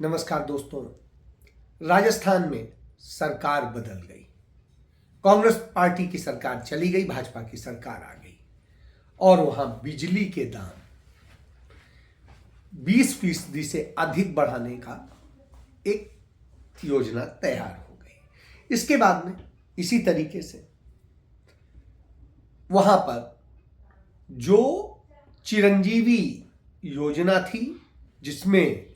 नमस्कार दोस्तों। राजस्थान में सरकार बदल गई। कांग्रेस पार्टी की सरकार चली गई, भाजपा की सरकार आ गई और वहां बिजली के दाम 20% से अधिक बढ़ाने का एक योजना तैयार हो गई। इसके बाद में इसी तरीके से वहां पर जो चिरंजीवी योजना थी, जिसमें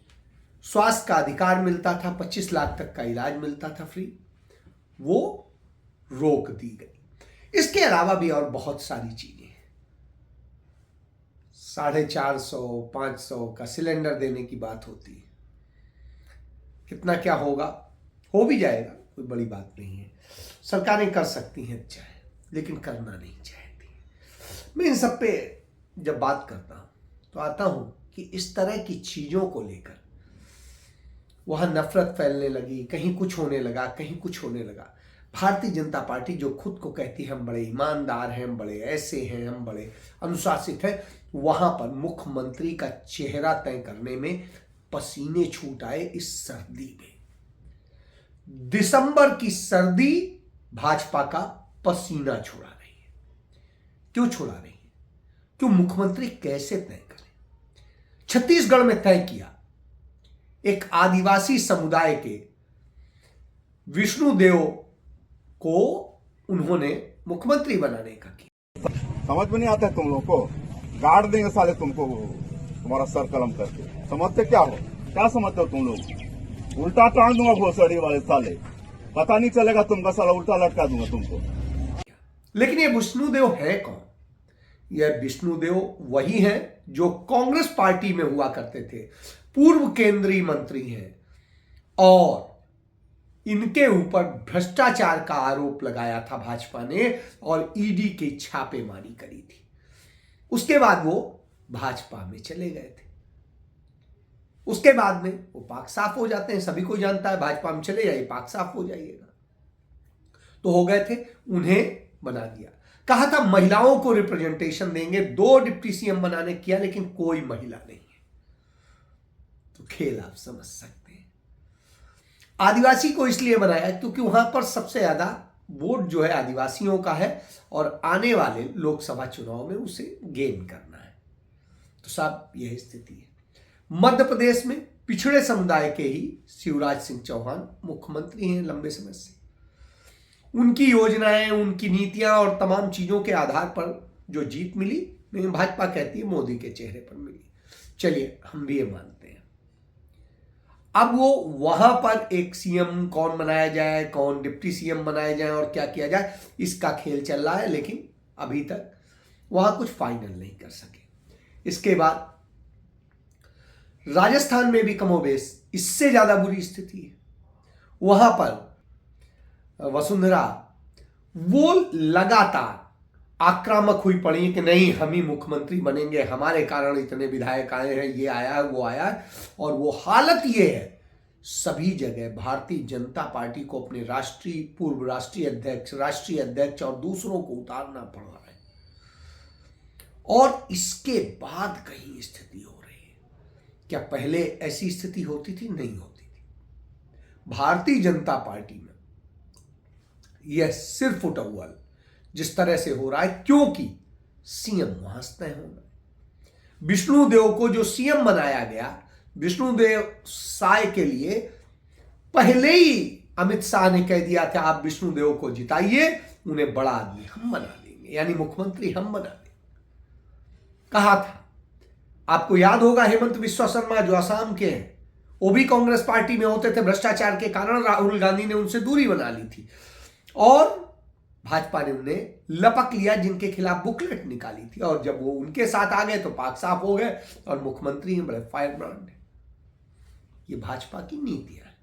स्वास्थ्य का अधिकार मिलता था, 25 लाख तक का इलाज मिलता था फ्री, वो रोक दी गई। इसके अलावा भी और बहुत सारी चीजें हैं। 450-500 का सिलेंडर देने की बात होती है। कितना क्या होगा, हो भी जाएगा, कोई बड़ी बात नहीं है। सरकारें कर सकती हैं, अच्छा है, लेकिन करना नहीं चाहती। मैं इन सब पे जब बात करता हूं तो आता हूं कि इस तरह की चीजों को लेकर वहां नफरत फैलने लगी, कहीं कुछ होने लगा, कहीं कुछ होने लगा। भारतीय जनता पार्टी जो खुद को कहती है हम बड़े ईमानदार हैं, हम बड़े ऐसे हैं, हम बड़े अनुशासित हैं, वहां पर मुख्यमंत्री का चेहरा तय करने में पसीने छूट आए। इस सर्दी में, दिसंबर की सर्दी भाजपा का पसीना छुड़ा रही है। क्यों छुड़ा रही है? क्यों? मुख्यमंत्री कैसे तय करें? छत्तीसगढ़ में तय किया, एक आदिवासी समुदाय के विष्णुदेव को उन्होंने मुख्यमंत्री बनाने का किया। समझ में नहीं आता है तुम लोगों को। गाड़ देंगे साले तुमको, तुम्हारा सर कलम करके। समझते क्या हो? क्या समझते हो तुम लोग? उल्टा टांग दूंगा घोसड़ी वाले साले, पता नहीं चलेगा तुमका, साला उल्टा लटका दूंगा तुमको। लेकिन ये विष्णुदेव है कौन? यह विष्णुदेव वही है जो कांग्रेस पार्टी में हुआ करते थे, पूर्व केंद्रीय मंत्री हैं और इनके ऊपर भ्रष्टाचार का आरोप लगाया था भाजपा ने और ईडी की छापेमारी करी थी। उसके बाद वो भाजपा में चले गए थे। उसके बाद में वो पाक साफ हो जाते हैं, सभी को जानता है, भाजपा में चले जाइए पाक साफ हो जाइएगा। तो हो गए थे, उन्हें बना दिया। कहा था महिलाओं को रिप्रेजेंटेशन देंगे, 2 डिप्टी सीएम बनाने किया, लेकिन कोई महिला नहीं है। तो खेल आप समझ सकते हैं। आदिवासी को इसलिए बनाया क्योंकि वहां पर सबसे ज्यादा वोट जो है आदिवासियों का है और आने वाले लोकसभा चुनाव में उसे गेन करना है। तो साहब यह स्थिति है। मध्य प्रदेश में पिछड़े समुदाय के ही शिवराज सिंह चौहान मुख्यमंत्री हैं लंबे समय से। उनकी योजनाएं, उनकी नीतियां और तमाम चीजों के आधार पर जो जीत मिली, लेकिन भाजपा कहती है मोदी के चेहरे पर मिली। चलिए, हम भी ये मानते हैं। अब वो वहां पर एक सीएम कौन बनाया जाए, कौन डिप्टी सीएम बनाया जाए और क्या किया जाए, इसका खेल चल रहा है, लेकिन अभी तक वहां कुछ फाइनल नहीं कर सके। इसके बाद राजस्थान में भी कमोबेश इससे ज्यादा बुरी स्थिति है। वहां पर वसुंधरा वो लगातार आक्रामक हुई पड़ी है कि नहीं, हम ही मुख्यमंत्री बनेंगे, हमारे कारण इतने विधायक आए हैं, ये आया है, वो आया है। और वो हालत ये है, सभी जगह भारतीय जनता पार्टी को अपने पूर्व राष्ट्रीय अध्यक्ष और दूसरों को उतारना पड़ रहा है। और इसके बाद कहीं स्थिति हो रही है। क्या पहले ऐसी स्थिति होती थी? नहीं होती थी। भारतीय जनता पार्टी में यह सिर्फ उटअव्वल जिस तरह से हो रहा है, क्योंकि सीएम वहां तय होगा। विष्णुदेव को जो सीएम बनाया गया, विष्णुदेव साय के लिए पहले ही अमित शाह ने कह दिया था आप विष्णुदेव को जिताइए, उन्हें बड़ा आदमी हम बना देंगे, यानी मुख्यमंत्री हम बना देंगे, कहा था। आपको याद होगा हेमंत बिस्वा शर्मा जो असम के हैं, वो भी कांग्रेस पार्टी में होते थे। भ्रष्टाचार के कारण राहुल गांधी ने उनसे दूरी बना ली थी और भाजपा ने उन्हें लपक लिया, जिनके खिलाफ बुकलेट निकाली थी। और जब वो उनके साथ आ गए तो पाक साफ हो गए और मुख्यमंत्री हैं, बड़े फायर ब्रांड है। ये भाजपा की नीतियां है।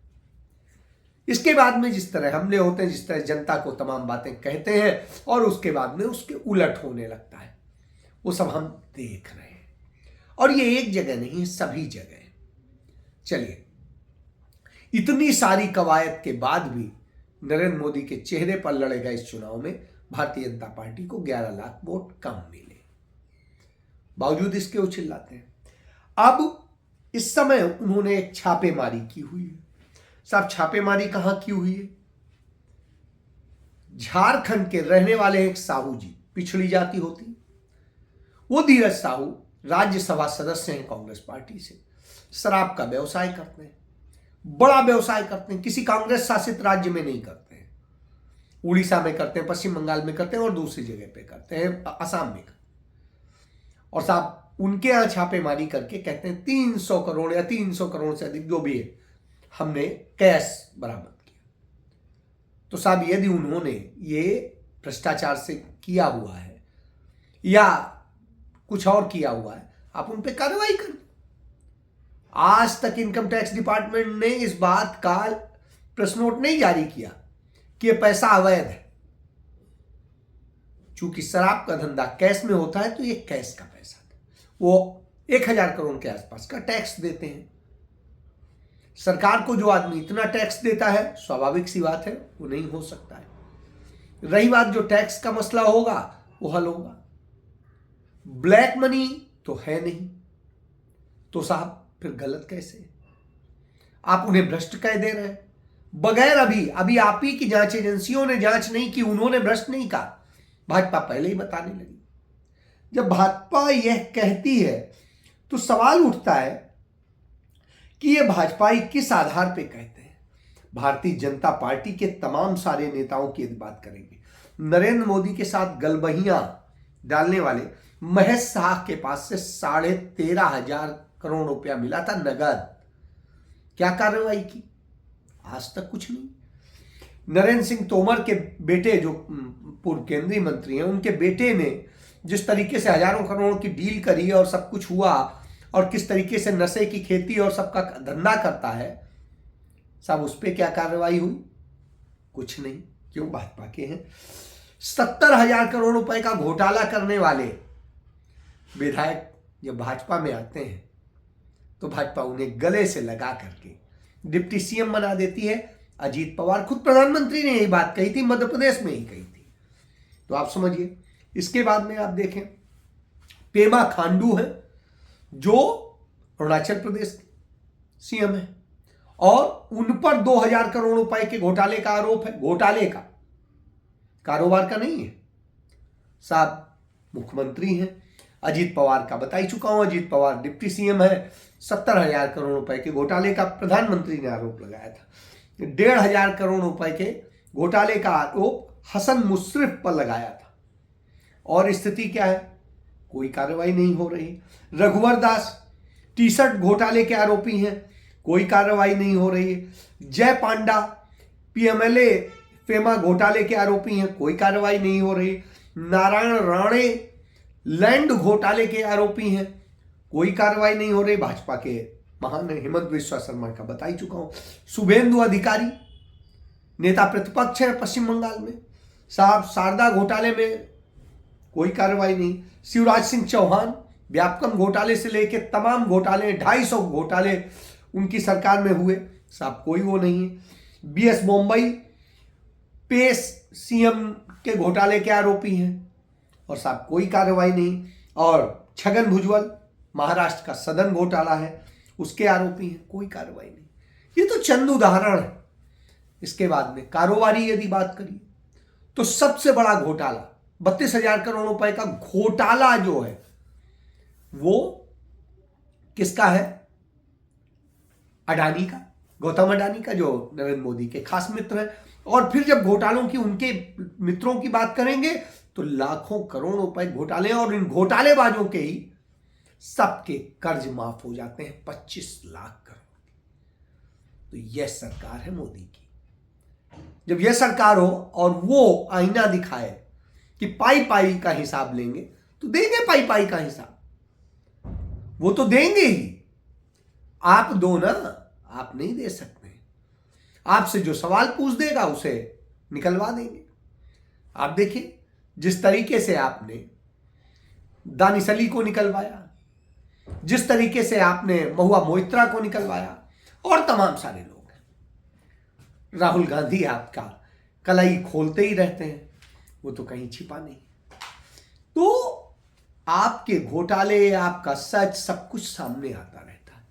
इसके बाद में जिस तरह हमले होते हैं, जिस तरह जनता को तमाम बातें कहते हैं और उसके बाद में उसके उलट होने लगता है, वो सब हम देख रहे हैं। और ये एक जगह नहीं है, सभी जगह। चलिए, इतनी सारी कवायद के बाद भी नरेंद्र मोदी के चेहरे पर लड़े गए इस चुनाव में भारतीय जनता पार्टी को 11 लाख वोट कम मिले। बावजूद इसके वो चिल्लाते हैं। अब इस समय उन्होंने एक छापेमारी की हुई है। साहब छापेमारी कहां की हुई है? झारखंड के रहने वाले एक साहू जी, पिछड़ी जाति होती, वो धीरज साहू राज्यसभा सदस्य हैं कांग्रेस पार्टी से, शराब का व्यवसाय करते हैं, बड़ा व्यवसाय करते हैं, किसी कांग्रेस शासित राज्य में नहीं करते हैं, उड़ीसा में करते हैं, पश्चिम बंगाल में करते हैं और दूसरी जगह पे करते हैं, असम में। और साहब उनके यहां छापेमारी करके कहते हैं 300 करोड़ या 300 करोड़ से अधिक जो भी है हमने कैश बरामद किया। तो साहब यदि उन्होंने ये भ्रष्टाचार से किया हुआ है या कुछ और किया हुआ है, आप उन पे कार्रवाई करें। आज तक इनकम टैक्स डिपार्टमेंट ने इस बात का प्रेस नोट नहीं जारी किया कि यह पैसा अवैध है। चूंकि शराब का धंधा कैश में होता है तो ये कैश का पैसा था, वो 1000 करोड़ के आसपास का टैक्स देते हैं। सरकार को जो आदमी इतना टैक्स देता है, स्वाभाविक सी बात है वो नहीं हो सकता है। रही बात जो टैक्स का मसला होगा वो हल होगा, ब्लैक मनी तो है नहीं, तो साहब फिर गलत कैसे? आप उन्हें भ्रष्ट कह दे रहे हैं बगैर अभी आप ही की जांच एजेंसियों ने जांच नहीं की, उन्होंने भ्रष्ट नहीं कहा, भाजपा पहले ही बताने लगी। जब भाजपा यह कहती है तो सवाल उठता है कि यह भाजपाई किस आधार पे कहते हैं। भारतीय जनता पार्टी के तमाम सारे नेताओं की बात करेंगे। नरेंद्र मोदी के साथ गलबहियां डालने वाले महेश साह के पास से 13,500 करोड़ रुपया मिला था नगद। क्या कार्रवाई की? आज तक कुछ नहीं। नरेंद्र सिंह तोमर के बेटे जो पूर्व केंद्रीय मंत्री हैं, उनके बेटे ने जिस तरीके से हजारों करोड़ों की डील करी और सब कुछ हुआ और किस तरीके से नशे की खेती और सबका धंधा करता है, साहब उस पर क्या कार्रवाई हुई? कुछ नहीं। क्यों? भाजपा के हैं। 70,000 करोड़ रुपए का घोटाला करने वाले विधायक जब भाजपा में आते हैं तो भाजपा उन्हें गले से लगा करके डिप्टी सीएम बना देती है। अजीत पवार, खुद प्रधानमंत्री ने यही बात कही थी, मध्य प्रदेश में ही कही थी। तो आप समझिए। इसके बाद में आप देखें पेमा खांडू है जो अरुणाचल प्रदेश सीएम है और उन पर 2,000 करोड़ रुपए के घोटाले का आरोप है। घोटाले का, कारोबार का नहीं है। साहब मुख्यमंत्री हैं। अजीत पवार का बता ही चुका हूं, अजीत पवार डिप्टी सीएम है। 70,000 करोड़ रुपए के घोटाले का प्रधानमंत्री ने आरोप लगाया था। 1,500 करोड़ रुपए के घोटाले का आरोप हसन मुश्रिफ पर लगाया था। और स्थिति क्या है? कोई कार्रवाई नहीं हो रही। रघुवर दास टी शर्ट घोटाले के आरोपी हैं, कोई कार्रवाई नहीं हो रही है। जय पांडा पीएमएलए फेमा घोटाले के आरोपी हैं, कोई कार्रवाई नहीं हो रही। नारायण राणे लैंड घोटाले के आरोपी हैं, कोई कार्रवाई नहीं हो रही। भाजपा के महान हेमंत बिस्वा शर्मा का बता ही चुका हूं। शुभेंदु अधिकारी नेता प्रतिपक्ष है पश्चिम बंगाल में, साहब शारदा घोटाले में कोई कार्रवाई नहीं। शिवराज सिंह चौहान व्यापकम घोटाले से लेकर तमाम घोटाले, 250 घोटाले उनकी सरकार में हुए, साहब कोई वो नहीं है। बीएस मुंबई पेस सीएम के घोटाले के आरोपी हैं और साहब कोई कार्रवाई नहीं। और छगन भुजबल महाराष्ट्र का सदन घोटाला है, उसके आरोपी हैं, कोई कार्रवाई नहीं। ये तो चंद उदाहरण है। इसके बाद में कारोबारी यदि बात करिए तो सबसे बड़ा घोटाला 32,000 करोड़ रुपए का घोटाला जो है वो किसका है? अडानी का, गौतम अडानी का, जो नरेंद्र मोदी के खास मित्र हैं। और फिर जब घोटालों की, उनके मित्रों की बात करेंगे तो लाखों करोड़ रुपए घोटाले, और इन घोटालेबाजों के ही सबके कर्ज माफ हो जाते हैं 25 लाख करोड़। तो यह सरकार है मोदी की। जब यह सरकार हो और वो आईना दिखाए कि पाई पाई का हिसाब लेंगे, तो देंगे पाई पाई का हिसाब, वो तो देंगे ही। आप दो ना, आप नहीं दे सकते। आपसे जो सवाल पूछ देगा उसे निकलवा देंगे। आप देखिए जिस तरीके से आपने दानिश अली को निकलवाया, जिस तरीके से आपने महुआ मोइत्रा को निकलवाया, और तमाम सारे लोग हैं। राहुल गांधी आपका कलाई खोलते ही रहते हैं, वो तो कहीं छिपा नहीं। तो आपके घोटाले, आपका सच, सब कुछ सामने आता रहता है।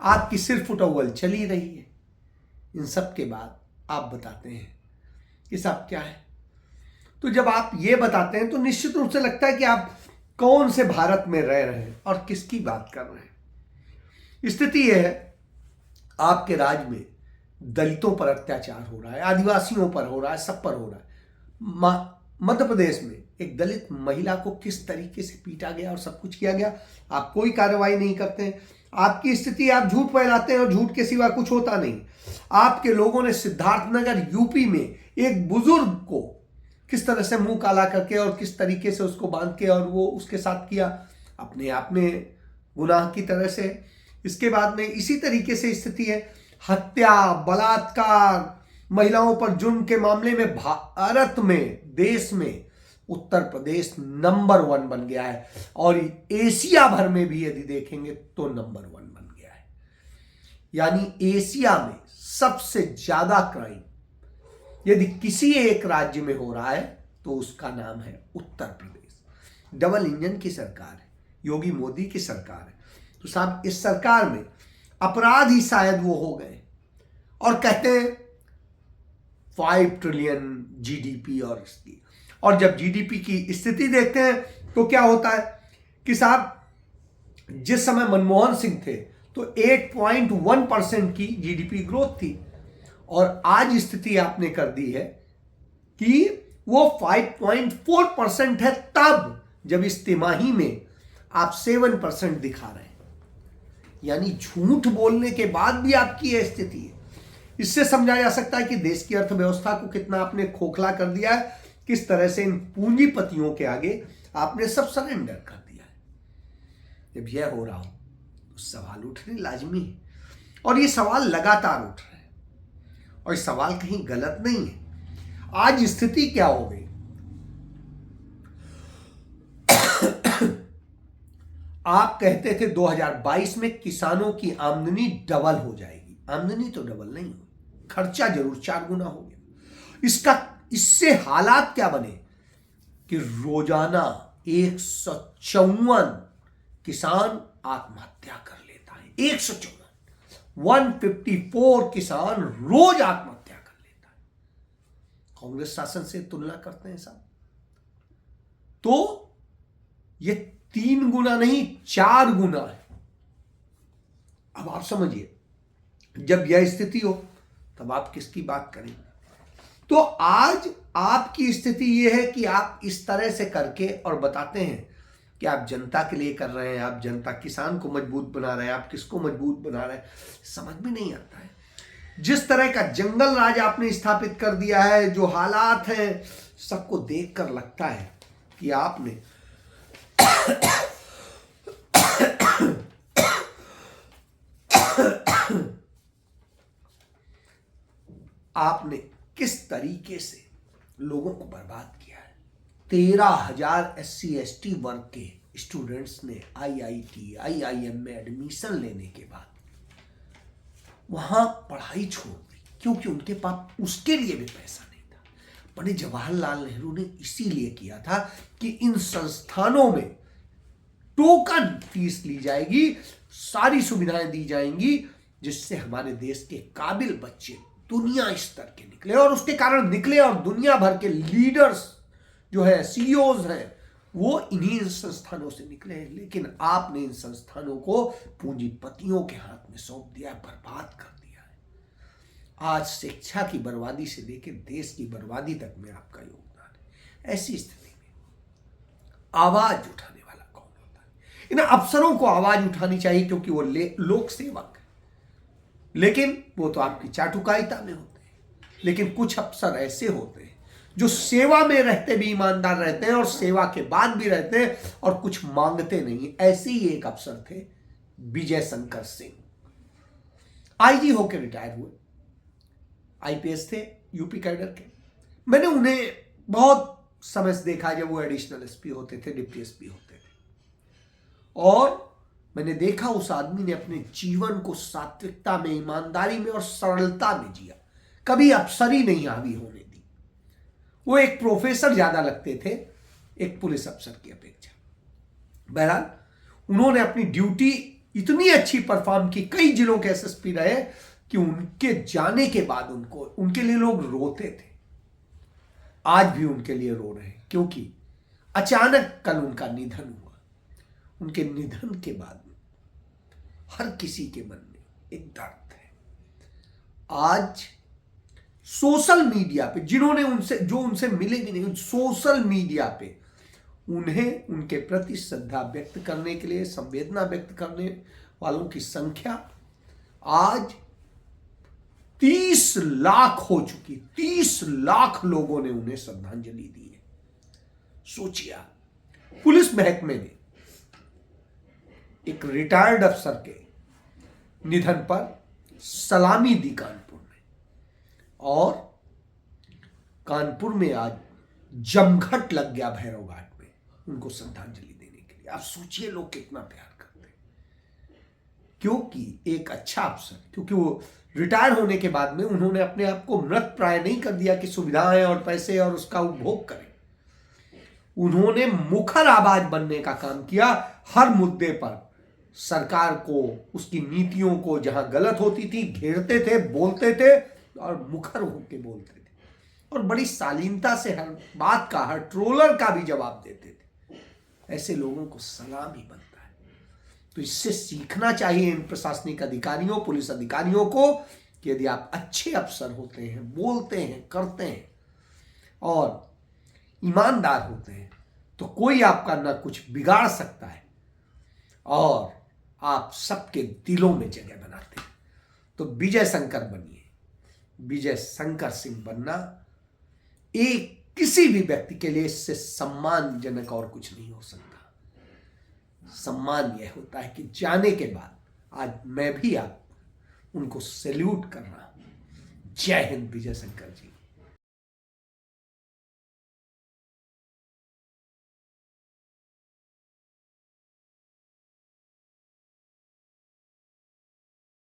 आपकी सिर्फ उटौवल चली रही है। इन सब के बाद आप बताते हैं कि सब क्या है। तो जब आप ये बताते हैं तो निश्चित रूप से लगता है कि आप कौन से भारत में रह रहे हैं और किसकी बात कर रहे हैं। स्थिति यह है, आपके राज्य में दलितों पर अत्याचार हो रहा है, आदिवासियों पर हो रहा है, सब पर हो रहा है। मध्य प्रदेश में एक दलित महिला को किस तरीके से पीटा गया और सब कुछ किया गया, आप कोई कार्रवाई नहीं करते हैं। आपकी स्थिति, आप झूठ फैलाते हैं और झूठ के सिवा कुछ होता नहीं। आपके लोगों ने सिद्धार्थनगर यूपी में एक बुजुर्ग को किस तरह से मुंह काला करके और किस तरीके से उसको बांध के और वो उसके साथ किया, अपने आप में गुनाह की तरह से। इसके बाद में इसी तरीके से स्थिति है, हत्या, बलात्कार, महिलाओं पर जुर्म के मामले में भारत में, देश में उत्तर प्रदेश नंबर 1 बन गया है और एशिया भर में भी यदि देखेंगे तो नंबर 1 बन गया है। यानी एशिया में सबसे ज्यादा क्राइम यदि किसी एक राज्य में हो रहा है तो उसका नाम है उत्तर प्रदेश। डबल इंजन की सरकार है, योगी मोदी की सरकार है। तो साहब, इस सरकार में अपराध ही शायद वो हो गए और कहते हैं 5 ट्रिलियन जीडीपी और जब जीडीपी की स्थिति देखते हैं तो क्या होता है कि साहब, जिस समय मनमोहन सिंह थे तो 8.1% की जीडीपी ग्रोथ थी और आज स्थिति आपने कर दी है कि वो 5.4% है, तब जब इस तिमाही में आप 7% दिखा रहे हैं। यानी झूठ बोलने के बाद भी आपकी यह स्थिति है। इससे समझा जा सकता है कि देश की अर्थव्यवस्था को कितना आपने खोखला कर दिया है, किस तरह से इन पूंजीपतियों के आगे आपने सब सरेंडर कर दिया है। जब यह हो रहा हो तो सवाल उठने लाजमी है और ये सवाल लगातार उठ रहे हैं और ये सवाल कहीं गलत नहीं है। आज स्थिति क्या हो गई, आप कहते थे 2022 में किसानों की आमदनी डबल हो जाएगी। आमदनी तो डबल नहीं हुई, खर्चा जरूर 4 गुना हो गया। इससे हालात क्या बने कि रोजाना 154 किसान आत्महत्या कर लेता है। 154 किसान रोज आत्महत्या कर लेता है। कांग्रेस शासन से तुलना करते हैं साहब, तो ये 3 गुना नहीं 4 गुना है। अब आप समझिए, जब यह स्थिति हो तब आप किसकी बात करेंगे। तो आज आपकी स्थिति यह है कि आप इस तरह से करके और बताते हैं कि आप जनता के लिए कर रहे हैं, आप जनता, किसान को मजबूत बना रहे हैं, आप किसको मजबूत बना रहे हैं, समझ में नहीं आता है। जिस तरह का जंगल राज आपने स्थापित कर दिया है, जो हालात हैं, सबको देखकर लगता है कि आपने किस तरीके से लोगों को बर्बाद किया है। 13,000 SC ST वर्ग के स्टूडेंट्स ने IIT IIM में एडमिशन लेने के बाद वहां पढ़ाई छोड़ दी क्योंकि उनके पास उसके लिए भी पैसा नहीं था। पंडित जवाहरलाल नेहरू ने इसीलिए किया था कि इन संस्थानों में टोकन फीस ली जाएगी, सारी सुविधाएं दी जाएंगी, जिससे हमारे देश के काबिल बच्चे दुनिया स्तर के निकले और उसके कारण निकले और दुनिया भर के लीडर्स जो है, CEOs हैं, वो इन्हीं संस्थानों से निकले हैं। लेकिन आपने इन संस्थानों को पूंजीपतियों के हाथ में सौंप दिया, बर्बाद कर दिया है। आज शिक्षा की बर्बादी से लेकर देश की बर्बादी तक में आपका योगदान है। ऐसी स्थिति में आवाज उठाने वाला कौन होता है? इन अफसरों को आवाज उठानी चाहिए क्योंकि वो लोक सेवक है, लेकिन वो तो आपकी चाटुकारिता में होते हैं। लेकिन कुछ अफसर ऐसे होते हैं जो सेवा में रहते भी ईमानदार रहते हैं और सेवा के बाद भी रहते हैं और कुछ मांगते नहीं। ऐसे ही एक अफसर थे विजय शंकर सिंह, IG होकर रिटायर हुए, IPS थे, यूपी कैडर के। मैंने उन्हें बहुत समय से देखा जब वो एडिशनल SP होते थे, डिप्टी SP होते थे, और मैंने देखा उस आदमी ने अपने जीवन को सात्विकता में, ईमानदारी में और सरलता में जिया। कभी अफसरी नहीं हावी होने दी। वो एक प्रोफेसर ज्यादा लगते थे एक पुलिस अफसर की अपेक्षा। बहरहाल उन्होंने अपनी ड्यूटी इतनी अच्छी परफॉर्म की, कई जिलों के एसएसपी रहे कि उनके जाने के बाद उनके लिए लोग रोते थे। आज भी उनके लिए रो रहे हैं, क्योंकि अचानक कल उनका निधन हुआ। उनके निधन के बाद हर किसी के मन में एक दर्द है। आज सोशल मीडिया पे जो उनसे मिले भी नहीं, सोशल मीडिया पे उन्हें उनके प्रति श्रद्धा व्यक्त करने के लिए, संवेदना व्यक्त करने वालों की संख्या आज 30 लाख हो चुकी। 30 लाख लोगों ने उन्हें श्रद्धांजलि दी है। सोचिए, पुलिस महकमे ने एक रिटायर्ड अफसर के निधन पर सलामी दी कानपुर में, और कानपुर में आज जमघट लग गया भैरव घाट में उनको श्रद्धांजलि देने के लिए। आप सोचिए लोग कितना प्यार करते हैं, क्योंकि एक अच्छा अफसर, क्योंकि वो रिटायर होने के बाद में उन्होंने अपने आप को मृत प्राय नहीं कर दिया कि सुविधाएं और पैसे और उसका उपभोग करें। उन्होंने मुखर आवाज बनने का काम किया। हर मुद्दे पर सरकार को, उसकी नीतियों को जहां गलत होती थी घेरते थे, बोलते थे और मुखर होकर बोलते थे, और बड़ी शालीनता से हर बात का, हर ट्रोलर का भी जवाब देते थे। ऐसे लोगों को सलाम ही बनता है। तो इससे सीखना चाहिए इन प्रशासनिक अधिकारियों, पुलिस अधिकारियों को कि यदि आप अच्छे अफसर होते हैं, बोलते हैं, करते हैं और ईमानदार होते हैं, तो कोई आपका ना कुछ बिगाड़ सकता है और आप सबके दिलों में जगह बनाते हैं। तो विजय शंकर बनिए। विजय शंकर सिंह बनना एक किसी भी व्यक्ति के लिए इससे सम्मानजनक और कुछ नहीं हो सकता। सम्मान यह होता है कि जाने के बाद आज मैं भी आप उनको सैल्यूट कर रहा हूं। जय हिंद विजय शंकर जी।